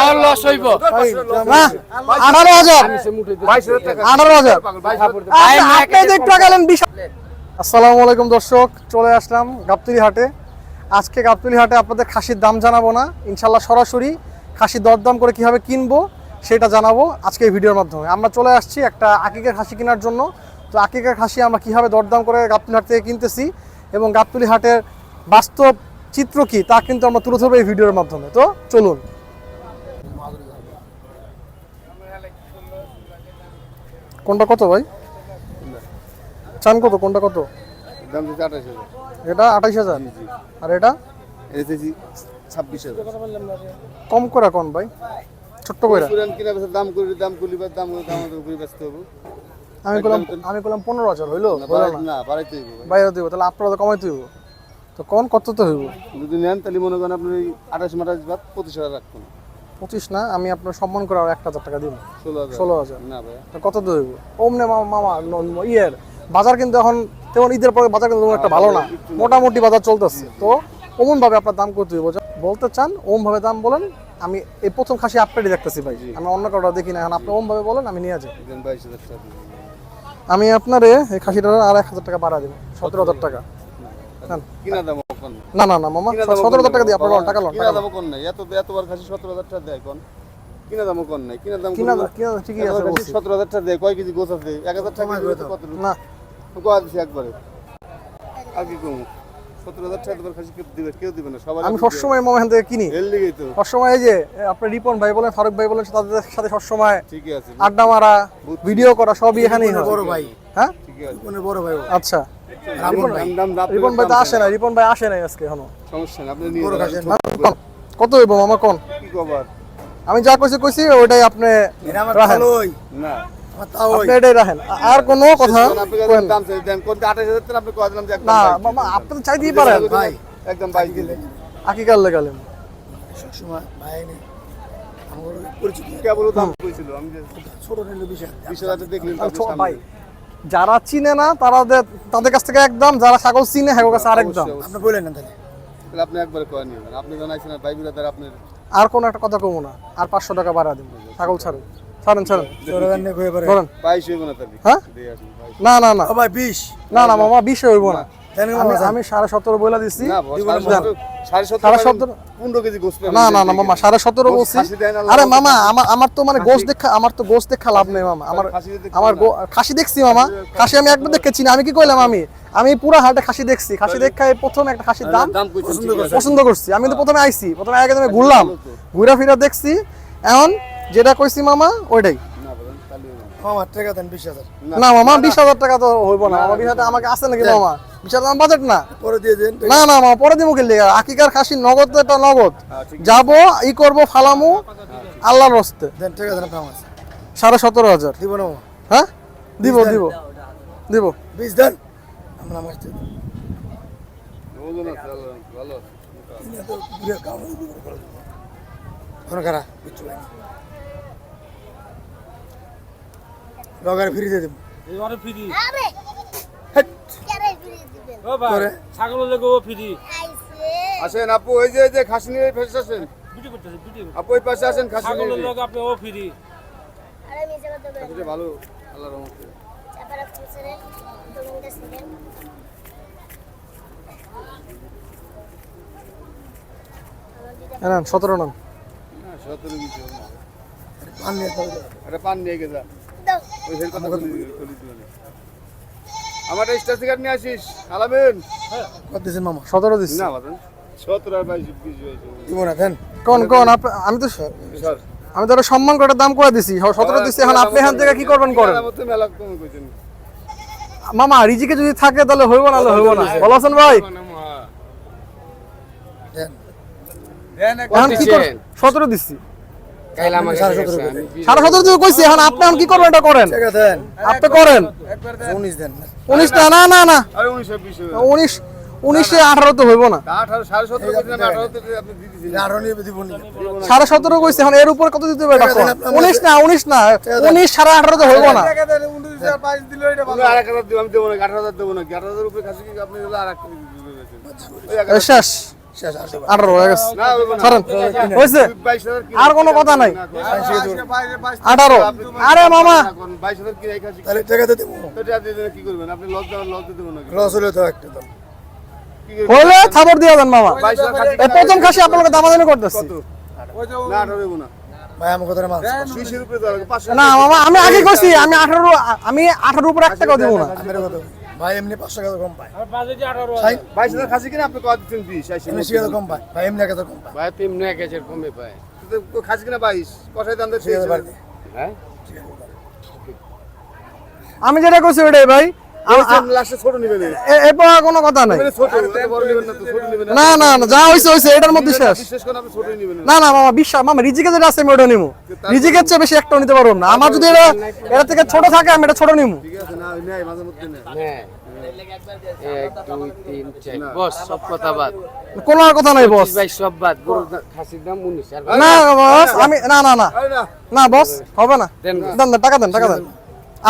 আর loss হইব না 18,000 18,000 আপনি দেখতে গেলেন 20। আসসালামু আলাইকুম দর্শক, চলে আসলাম গাবতলী হাটে। আজকে গাবতলী হাটে আপনাদের খাসির দাম জানাবো না, ইনশাল্লাহ সরাসরি খাসির দরদাম করে কিভাবে কিনবো সেটা জানাবো আজকে এই ভিডিওর মাধ্যমে। আমরা চলে আসছি একটা আকিকার খাসি কেনার জন্য। তো আকিকার খাসি আমরা কিভাবে দরদাম করে গাবতলী হাট থেকে কিনতেছি এবং গাবতলী হাটের বাস্তব চিত্র কি তা কিন্তু আমরা তুলে ধরবো এই ভিডিওর মাধ্যমে। তো চলুন। কোনটা কত ভাই চান, কত কোনটা কত? এটা 28,000 আর এটা 26,000। কম করে কোন ভাই, ছোট্ট করে আমি বললাম 15,000 হইলো বাইরে দিব, তাহলে আপনারা কমাইতে হইব। তো কোন কত তো হইব? যদি নেন তাহলে মনে করেন আপনি 28 বাদ 25,000 রাখবেন। 25 না, আমি আপনার সম্মান করে আর 1,000 টাকা দিব। 16,000 না ভাই, কত তো হইব? ওমনে মামা ইয়ের বাজার কিন্তু এখন তেমন ঈদের পরে বাজার কিন্তু একটা ভালো না, মোটামুটি বাজার চলতেছে। তো ওমন ভাবে আপনার দাম করতে হইব, বলতে চান ওম ভাবে দাম বলেন। আমি এই প্রথম খাসি আপনারই দেখতেছি ভাই, আমি অন্য কারোটা দেখি না। এখন আপনি ওম ভাবে বলেন, আমি নিয়ে যাই। 22,000 টাকা আমি আপনারে এই খাসিটার আর 1,000 টাকা বাড়া দিব, 17,000 টাকা। কিনা দাম কোন? না না না মামা, 17,000 টাকা দিয়ে আপনার টাকা লোন। কিনা দাম কোন নাই, এতবার খাসি 17,000 টাকা দেয় কোন? কিনা দাম কোন নাই, কিনা দাম ঠিকই আছে বলছি। 17,000 টাকা দেয়, কয় কেজি গোছ আছে? 1,000 টাকা কত না কোয়া দিছি একবারে। আর কি কম 17,000 টাকা এতবার খাসি কেউ দিবে না, সবাই। আমি সবসময় মামা এখান থেকে কিনি, এর লিগেই তো সবসময়। এই যে আপনার রিপন ভাই বলেন, ফারুক ভাই বলেন, তাদের সাথে সবসময় ঠিকই আছে, আড্ডা মারা, ভিডিও করা সবই এখানেই হয়। বড় ভাই, হ্যাঁ ঠিকই আছে, কোন বড় ভাই? আচ্ছা দাম রিপন ভাই তো আসে না, রিপন ভাই আসে নাই আজকে এখনো। সমস্যা না, আপনি নিয়ে কত হইব মামা কোন? কি খবর? আমি যা কইছি ওইটাই আপনি রাখেন না, আপনি এটাই রাখেন। আর কোনো কথা আপনি দাম চাই দেন, কোন 28,000 টাকা আপনি কয় দিলাম যে একদম না মামা, আপনি তো চাইতেই পারেন ভাই, একদম 22 দিলে আকিকার লাগালেন। সবসময় ভাই নেই আমার পরিচিত কেবল দাম কইছিল, আমি যে ছোট নিলে 20,000 দেখলেন ভাই, যারা চিনে না তাদের কাছ থেকে একদম, যারা ছাগল চিনে হ্যাঁ কাছে আরেক দাম। আপনি বলেন না তাহলে আপনি একবার কয় নিবেন, আপনি জানাইছেন ভাই বিরাদার আপনার। আর কোন একটা কথা কমু না, আর 500 টাকা বাড়া দিব। ছাগল ছাড়ুন, ছাড়েন চোরাগান নিয়ে কই পারে বলেন। 22 হইব না তাহলে? হ্যাঁ দেই আসুন 22। না না না ও ভাই 20 না না মামা 20 হইব না। জানেন আমি 17.5 বইলা দিছি। না 17.5 15 কেজি গোস না না না মামা 17.5 বলছি। আরে মামা আমার তো মানে গোশ দেখা, আমার তো গোশ দেখা লাভ নেই মামা। আমার খাসি দেখছি মামা, খাসি আমি একবার দেখেছি না। আমি কি কইলাম, আমি পুরো হাটে খাসি দেখছি। খাসি দেখা প্রথম একটা খাসির দাম পছন্দ করছি। আমি তো প্রথমে আইছি, প্রথমে আগে আমি ঘুরলাম, ঘুরা ফিরা দেখছি। এখন যেটা কইছি মামা ওইটাই। মামা টাকা দেন 20,000 না মামা 20,000 টাকা তো হইব না মামা। 20,000 আমাকে আছে নাকি মামা? 20,000 বাজেট না। পরে দিয়ে দেন। না না মামা পরে দিব কি লিগা? আকিকার খাসি নগদ, এটা নগদ যাবো, ই করব ফালামু আল্লাহর রাস্তে। দেন টাকা দেন আপনার 17,500 দিব না মামা। হ্যাঁ দিব 20 দেন আমরা আমার সাথে ভালো ইনা তো ঘুরে কাম করে করা কিছু নাই লগার ফ্রি দিয়ে দেব। এবারে ফ্রি আরে হেট কেরে ফ্রি দিবেন ও ভাই, করে। ছাগল লেগো ফ্রি আইছে আসেন আপু, এই যে খাসি নিয়ে ফেসে আসেন ভিডিও করতেছে, ভিডিও আপু, এই পাশে আসেন। খাসি ছাগল নিয়ে লেগো আপনি ও ফ্রি। আরে মিছে কথা বলেন খাসিটা ভালো, আল্লাহর রহমতে। চাপারা খুচরে তোমাদের কাছে না 17 নাম। হ্যাঁ 17 কিছু পান নিয়ে তো আরে পান নিয়ে গেছা দাও ওই হের কথা বলি দিবেন। আমার স্টার সিগারেট নিয়ে আসিস আলামিন। কত দিছেন মামা? 17 দিছি। না বাজান 17 আর 22 20 হয়েছে। দিব না দেন। কোন আমি তো স্যার ওটা সম্মান করে দাম করে দিছি, 17 দিছি। এখন আপনি এখান থেকে কি করবেন করেন মতে মেলা কম কইছেন মামা। রিজিকে যদি থাকে তাহলে হইব না, হইব না। ভালো আছেন ভাই? দেন এখন কি করেন? 17 দিছি। কাইলা আমাকে 17.5 দিয়ে কইছি। এখন আপনি কি করবেন এটা করেন, টাকা দেন। আপনি করেন। 19 দেন 19 না না না আরে 19 20 19 19 18 তো হইব না। 18 17.5 কইছেন, 18 তে আপনি দিয়ে দিছেন। আরো নিয়ে দিব না। 17.5 কইছি। এখন এর উপর কত দিতে হবে এটা? 19 না 19 18.5 তো হইব না। টাকা দেন 19 আর 22 দিলে এটা ভালো। আর 1000 দিব, আমি দেব না, 18,000 দেব না। 18,000 রুপে খাসি কি আপনি দিলে আর 1 শেষ শেষ আর দেবো 18 হয়ে গেছে না হইব না। ছাড়েন হয়েছে 22,000 কিনে আর কোনো কথা নাই না, করেন। 18 আরে মামা 22,000 কিনে এই খাসি তাহলে টাকাতে দেবো তো টাকা দিয়ে দিলে কি করবেন? আপনি লস দিতে দেবেন নাকি? লস হলে তো একটা দাম কি করবেন? হলে খাবার দিয়ে দেন মামা 22,000 খাসি এই প্রথম খাসি আপনাকে দামাদামি করতেছি কত? না, 18 হইব না। ভাই আমার কথা মানছে 20 উপরে দেওয়া লাগবে, 500 না মামা আমি আগে কইছি আমি 18 উপরে 1 টাকাও দেব না মেরে কথা ভাই এমনি 500 টাকা কম পায় আর বাজেটে 18 ভাই 22,000 খাসি কিনে আপনি কত দিচ্ছেন? 20 এমনি 80 টাকা কম পায় ভাই এমনি টাকা কম পায় ভাই তেমনি 1000 কমে পায় তো খাসি কিনা 22 কষাই দাম দেয় 6000 বাড়ি 30,000 হ্যাঁ আমি যেটা কইছি ওটাই ভাই লাস্টে ছোট নিবেন এরপর আর কোনো কথা নাই ছোট এত বড় নিবেন না তো ছোট নিবেন না না না, যা হইছে হইছে এটার মধ্যে শেষ বিশেষ করে আপনি ছোটই নিবেন না না মামা বিশ্বাস মামা রিজিকে যেটা আছে আমি ওটা নিমু রিজিকের চেয়ে বেশি একটাও নিতে পারবো না আমার যদি এটা থেকে ছোট থাকে আমি এটা ছোট নিমু ঠিক আছে না নাই মাঝে মধ্যে না হ্যাঁ 1 2 3 4 বস সব কথা বাদ কোনো আর কথা নাই বস ভাই সব বাদ গরুর খাসির দাম 19 আর না বস আমি না না না আরে না না বস হবে না দেন দেন দেন, টাকা দেন টাকা দেন দেন,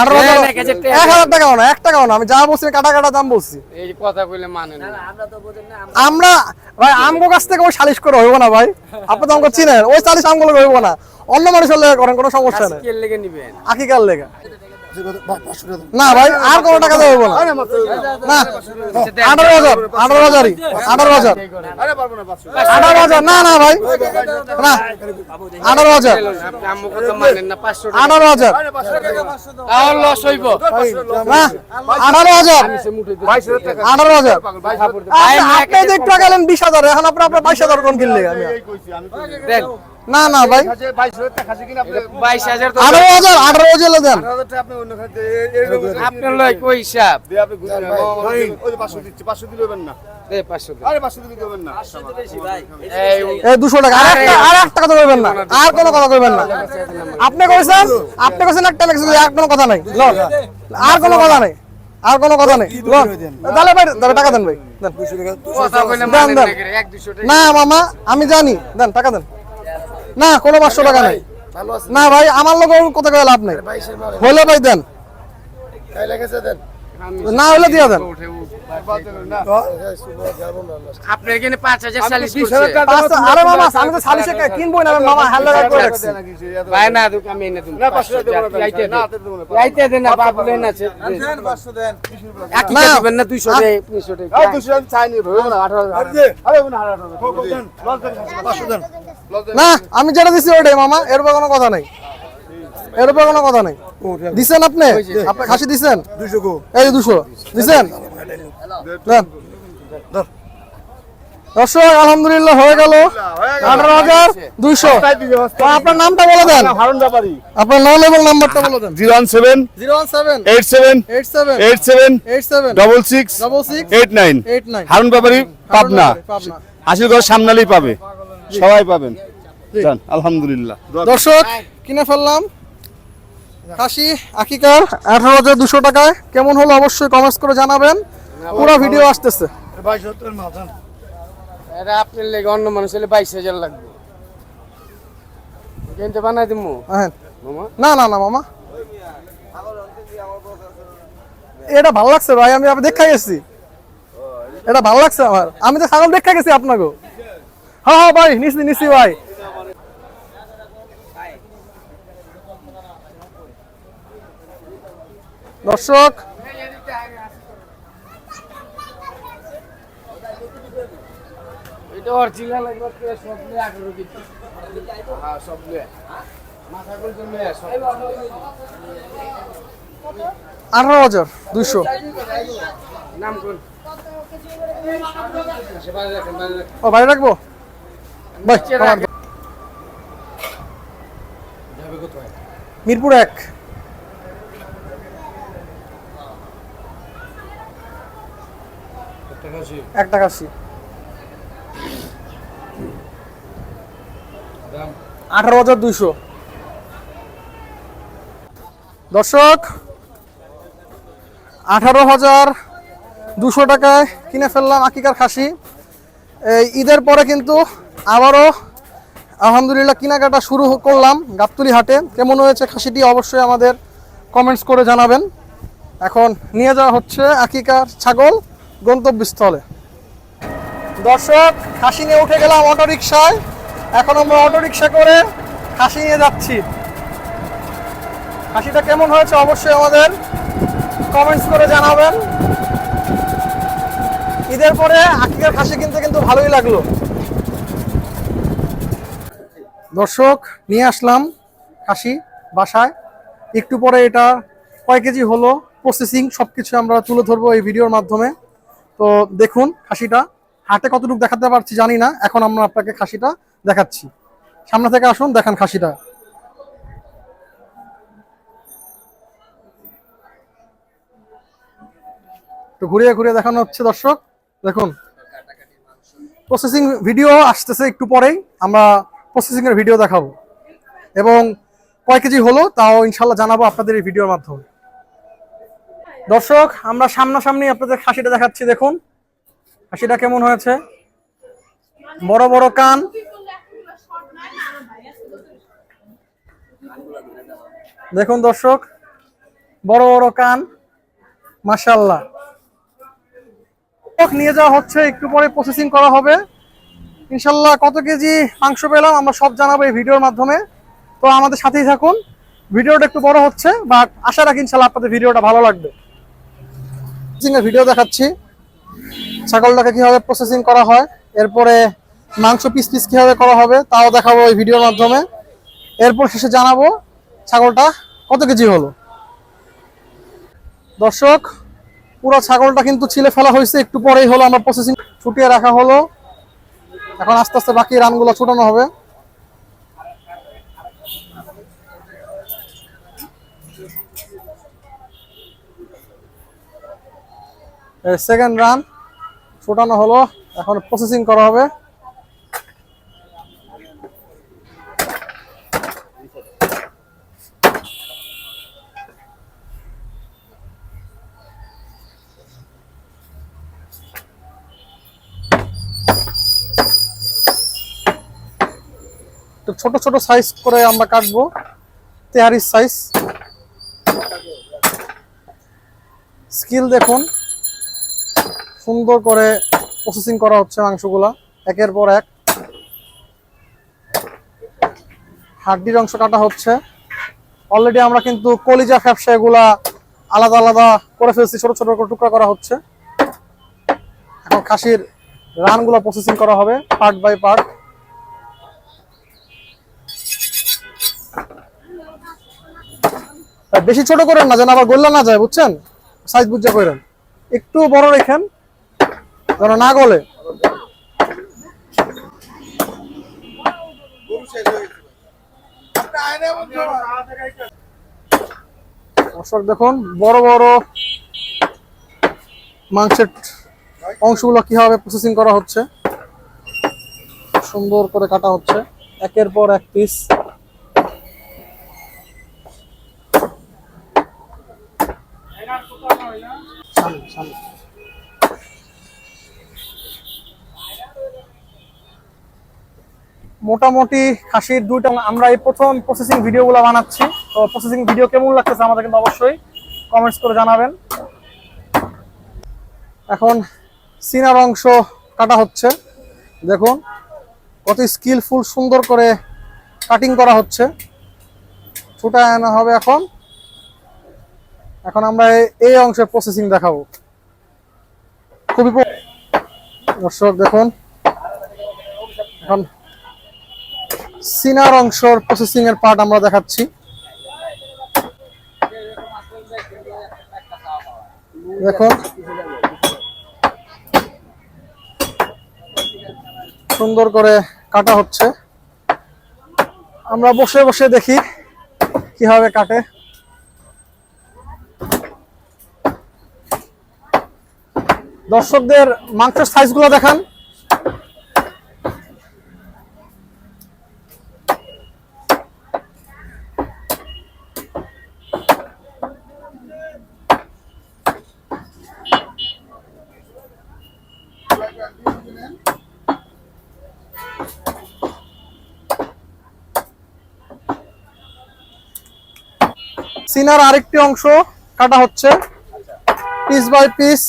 1000 টাকাও না 1 টাকাও না আমি যা বলছি কাটা কাটা দাম বলছি এই যে কথা কইলে মানে না আমরা ভাই আমগো কাছ থেকে ওই সালিশ করে হইব না ভাই আপনি তো আমগো চিনেন ওই সালিশ আমগুলো হইব না অন্য মানুষের লেগে করেন কোনো সমস্যা নেই কে লেগে নিবেন আকিকার লেগে 500 টাকা না ভাই আর কোনো টাকা দেবো না আরে মাত্র না 18,000 18,000 18,000 আরে পারবো না 500 18,000 না না ভাই না 18,000 আপনি আম্মু কথা মানেন না 500 টাকা 18,000 আরে 500 টাকা তাও লস হইব না 18,000 22,000 টাকা 18,000 পাগল 22,000 আপনি যে একটু আগে গেলেন 20,000 এখন আপনার 22,000 কোন কিনলে আমি এই কইছি আমি তো দেন না না ভাই খাসি 22,000 টাকা খাসি কিনে আপনি 22000 তো 18,000 দেন 18,000 টাকা আপনি অন্য খাতে এইরকম আপনার লয় কই হিসাব দিয়ে আপনি গুছিয়ে নেন। ওই যে 500 দিচ্ছি 500 দিলে হবেন না দে 500 দে আরে 500 দিলে হবেন না এই এই 200 টাকা আর একটা কথা কইবেন না আর কোনো কথা কইবেন না আপনি কইছেন একটা লেখছে আর কোনো কথা নাই লন আর কোনো কথা নাই আর কোনো কথা নাই লন তাহলে ভাই তাহলে টাকা দেন ভাই দেন 200 টাকা কথা কইলে দেন, মানেন দেন। না করে 1 200 টাকা না মামা আমি জানি দেন টাকা দেন না কোনো 500 টাকা নাই ভালো আছে না ভাই আমার লোক কত করে লাভ নাই 22 এর মাল হলে ভাই দেন তাই লেগেছে দেন না হলে দিয়ে দেন আপনি এখানে 5000 সালিশ 20,000 করছে টাকা আরে মামা আমি তো সালিশে কিনবই না আমি মামা হ্যালো করে রাখছি ভাই না দুক আমি এনে তুমি না 500 দেব না আইতে না দে দেব না আইতে দে না বাপ লেন আছে একই না। দিবেন না 200 টাকা 300 টাকা আর 200 আমি চাই নি হইব না 18,000 আরে হইব না 18,000 লস দেন 500 দেন লস দেন না আমি যেটা দিছি ওটাই মামা এর উপর কোনো কথা নাই এর উপর কোনো কথা নাই দিছেন আপনি আপনি খাসি দিছেন 200 কো এই যে 200 দিছেন দেন দর্শক আলহামদুলিল্লাহ হয়ে গেল 18,200 তো আপনার নামটা বলে দেন হারুন ব্যাপারী আপনার নাম এবং নাম্বারটা বলে দেন 017 017 87 87 87 87 66 66 89 89 হারুন ব্যাপারী পাবনা পাবনা আশিরগঞ্জ সামনালেই পাবে সবাই পাবেন জান আলহামদুলিল্লাহ দর্শক কিনে ফেললাম খাসি আকিকার 18,200 টাকায় কেমন হলো অবশ্যই কমেন্টস করে জানাবেন পুরো ভিডিও আসতেছে 22 এর মাল এটা আপনার লেগে অন্য মানুষ হলে 22000 লাগবে কিনতে বানাই দিমু হ্যাঁ মামা না না না মামা এটা ভালো লাগছে ভাই আমি দেখা গেছি এটা ভালো লাগছে আমার আমি তো ছাগল দেখা গেছি আপনাকে হ্যাঁ হ্যাঁ ভাই নিছি ভাই দর্শক এটা অরিজিনাল লাগবে সব নিয়ে 18 কেজি হ্যাঁ সব নিয়ে মাথা কোন জন্য সব 18,200 নাম কোন সেবা রাখেন ও ভাই রাখবো ভাই আমার মিরপুর 1 1 টাকা 80 18,200 দর্শক 18,200 টাকায় কিনে ফেললাম আকিকার খাসি এই ঈদের পরে কিন্তু আবারও আলহামদুলিল্লাহ কেনাকাটা শুরু করলাম গাবতলী হাটে কেমন হয়েছে খাসিটি অবশ্যই আমাদের কমেন্টস করে জানাবেন এখন নিয়ে যাওয়া হচ্ছে আকিকার ছাগল গন্তব্যস্থলে দর্শক খাসি নিয়ে উঠে গেলাম অটো রিকশায়। এখন আমরা অটো রিকশা করে খাসি নিয়ে যাচ্ছি। খাসিটা কেমন হয়েছে অবশ্যই আমাদের কমেন্টস করে জানাবেন। ঈদের পরে আকিকার খাসি কিনতে কিন্তু ভালোই লাগলো। দর্শক নিয়ে আসলাম খাসি বাসায়। একটু পরে এটা কয় কেজি হলো, প্রসেসিং সবকিছু আমরা তুলে ধরবো এই ভিডিওর মাধ্যমে। তো দেখুন খাসিটা হাটে কতটুকু দেখাতে পারছি জানি না, এখন আমরা আপনাকে খাসিটা দেখাচ্ছি। সামনে থেকে আসুন, দেখান খাসিটা। তো ঘুরিয়ে ঘুরিয়ে দেখানো হচ্ছে দর্শক। দেখুন প্রসেসিং ভিডিও আসতেছে একটু পরেই, আমরা প্রসেসিং এর ভিডিও দেখাবো এবং কয় কেজি হলো তাও ইনশাল্লাহ জানাবো আপনাদের এই ভিডিওর মাধ্যমে। দর্শক আমরা সামনাসামনি আপনাদের খাসিটা দেখাচ্ছি। দেখুন খাসিটা কেমন হয়েছে, বড় বড় কান, দেখুন দর্শক বড় বড় কান, মাশাআল্লাহ। নিয়ে যাওয়া হচ্ছে, একটু পরে প্রসেসিং করা হবে ইনশাল্লাহ। কত কেজি মাংস পেলাম আমরা সব জানাবো এই ভিডিওর মাধ্যমে। তো আমাদের সাথেই থাকুন, ভিডিওটা একটু বড় হচ্ছে বাট আশা রাখি ইনশাল্লাহ আপনাদের ভিডিওটা ভালো লাগবে। ভিডিও দেখাচ্ছি ছাগলটাকে কিভাবে প্রসেসিং করা হয়, এরপরে মাংস পিস পিস কিভাবে করা হবে তাও দেখাবো এই ভিডিওর মাধ্যমে। এরপর শেষে জানাবো ছাগলটা কত কেজি হলো। দর্শক পুরো ছাগলটা কিন্তু ছিলে ফেলা হয়েছে, একটু পরেই হলো আমরা প্রসেসিং ছুটিয়ে রাখা হলো। এখন আস্তে আস্তে বাকি রানগুলো ছুটানো হবে। সেকেন্ড রান ছুটানো হলো, এখন প্রসেসিং করা হবে। ছোট ছোট সাইজ করে আমরা কাটবো, তেহারির সাইজ। স্কিল দেখুন, সুন্দর করে প্রসেসিং করা হচ্ছে মাংসগুলা একের পর এক। হাড্ডির অংশ কাটা হচ্ছে। অলরেডি আমরা কিন্তু কলিজা ফ্যাপসা এগুলা আলাদা আলাদা করে ফেলছি, ছোট ছোট করে টুকরা করা হচ্ছে। এখন খাসির রানগুলো প্রসেসিং করা হবে পার্ট বাই পার্ট। বেশি ছোট করেন না, যেন আবার গলা না যায়, বুঝছেন? সাইজ বুঝা করেন, একটু বড় রেখেন যেন না গলে। দর্শক দেখুন বড় বড় মাংসের অংশগুলো কিভাবে প্রসেসিং করা হচ্ছে, সুন্দর করে কাটা হচ্ছে একের পর এক পিস। মোটামুটি খাসির দুইটা আমরা এই প্রথম প্রসেসিং ভিডিওগুলো বানাচ্ছি। তো প্রসেসিং ভিডিও কেমন লাগতেছে আমাদের কিন্তু অবশ্যই কমেন্টস করে জানাবেন। এখন সিনার অংশ কাটা হচ্ছে, দেখুন কত স্কিলফুল, সুন্দর করে কাটিং করা হচ্ছে, ছুটা আনা হবে। এখন আমরা এই অংশের প্রসেসিং দেখাবো। খুবই দর্শক দেখুন এখন সিনার অংশের প্রসেসিং এর পার্ট আমরা দেখাচ্ছি। দেখুন সুন্দর করে কাটা হচ্ছে। আমরা বসে বসে দেখি কিভাবে কাটে। দর্শকদের মাংসের সাইজগুলো দেখান। সিনার আরেকটি অংশ কাটা হচ্ছে পিস বাই পিস।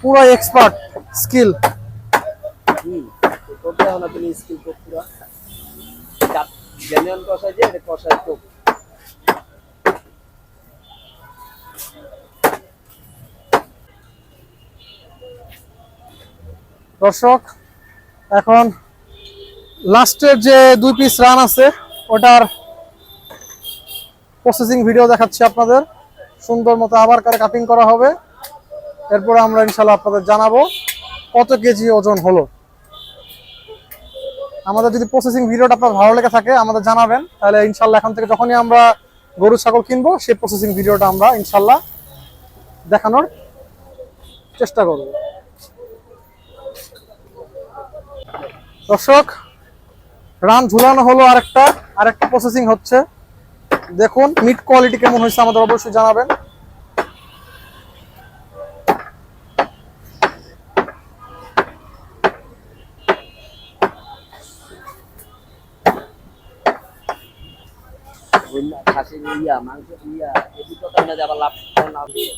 পুরো এক্সপার্ট স্কিল। করতে হবে না তুমি স্কিল তো পুরো জেনুইন কষাই দিয়ে এটা কষাই তো দর্শক এখন লাস্টের যে 2 পিস রান আছে ওটার প্রসেসিং ভিডিও দেখাচ্ছি আপনাদের। সুন্দর মতো আবার করে কাটিং করা হবে, এরপরে আমরা ইনশাল্লাহ আপনাদের জানাবো কত কেজি ওজন হলো। আমাদের যদি প্রসেসিং ভিডিওটা আপনার ভালো লেগে থাকে আমাদের জানাবেন, তাহলে ইনশাল্লাহ এখন থেকে যখনই আমরা গরু ছাগল কিনবো সেই প্রসেসিং ভিডিওটা আমরা ইনশাল্লাহ দেখানোর চেষ্টা করব। দর্শক রান ঝুলানো হলো, আরেকটা প্রসেসিং হচ্ছে। দেখুন মিট কোয়ালিটি কেমন হয়েছে আমাদের অবশ্যই জানাবেন। খাসির ইয়া মাংস ইয়া এই তো কারণে আবার লাভ না দিয়ে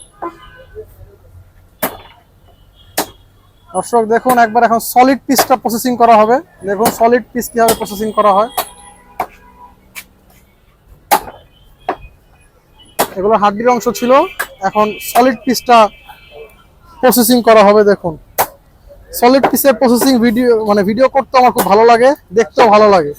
দর্শক দেখুন একবার এখন সলিড পিসটা প্রসেসিং করা হবে। দেখুন সলিড পিস কিভাবে প্রসেসিং করা হয়। এগুলো হাড্ডির অংশ ছিল, এখন সলিড পিসটা প্রসেসিং করা হবে। দেখুন সলিড পিসের প্রসেসিং ভিডিও করতে আমার খুব ভালো লাগে, দেখতেও ভালো লাগে।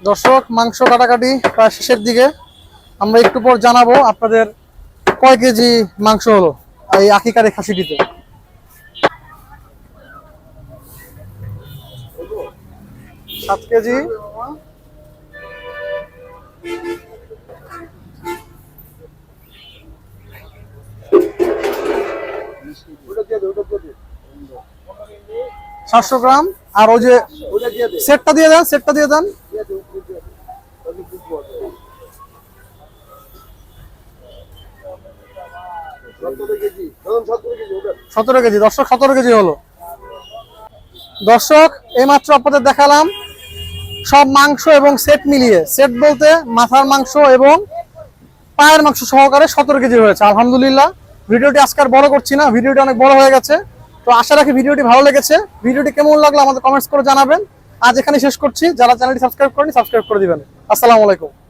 দর্শক মাংস কাটাকাটি প্রায় শেষের দিকে, আমরা একটু পর জানাবো আপনাদের কয় কেজি মাংস হলো এই আকিকার এই খাসিটিতে। সাত কেজি। সাতশো গ্রাম। আর ওই যে সেটটা দিয়ে দেন, সেটটা দিয়ে দেন। 17 কেজি। দর্শক 17 কেজি হলো। দর্শক এইমাত্র আপনাদের দেখালাম সব মাংস এবং সেট মিলিয়ে, সেট বলতে মাথার মাংস এবং পায়ের মাংস সহকারে 17 কেজি হয়েছে আলহামদুলিল্লাহ। ভিডিওটি আজকে আর বড় করছি না, ভিডিওটি অনেক বড় হয়ে গেছে। তো আশা রাখি ভিডিওটি ভালো লেগেছে। ভিডিওটি কেমন লাগলো আমাদের কমেন্টস করে জানাবেন। আজ এখানে শেষ করছি। যারা চ্যানেলটি সাবস্ক্রাইব করেনি সাবস্ক্রাইব করে দিবেন। আসসালামু আলাইকুম।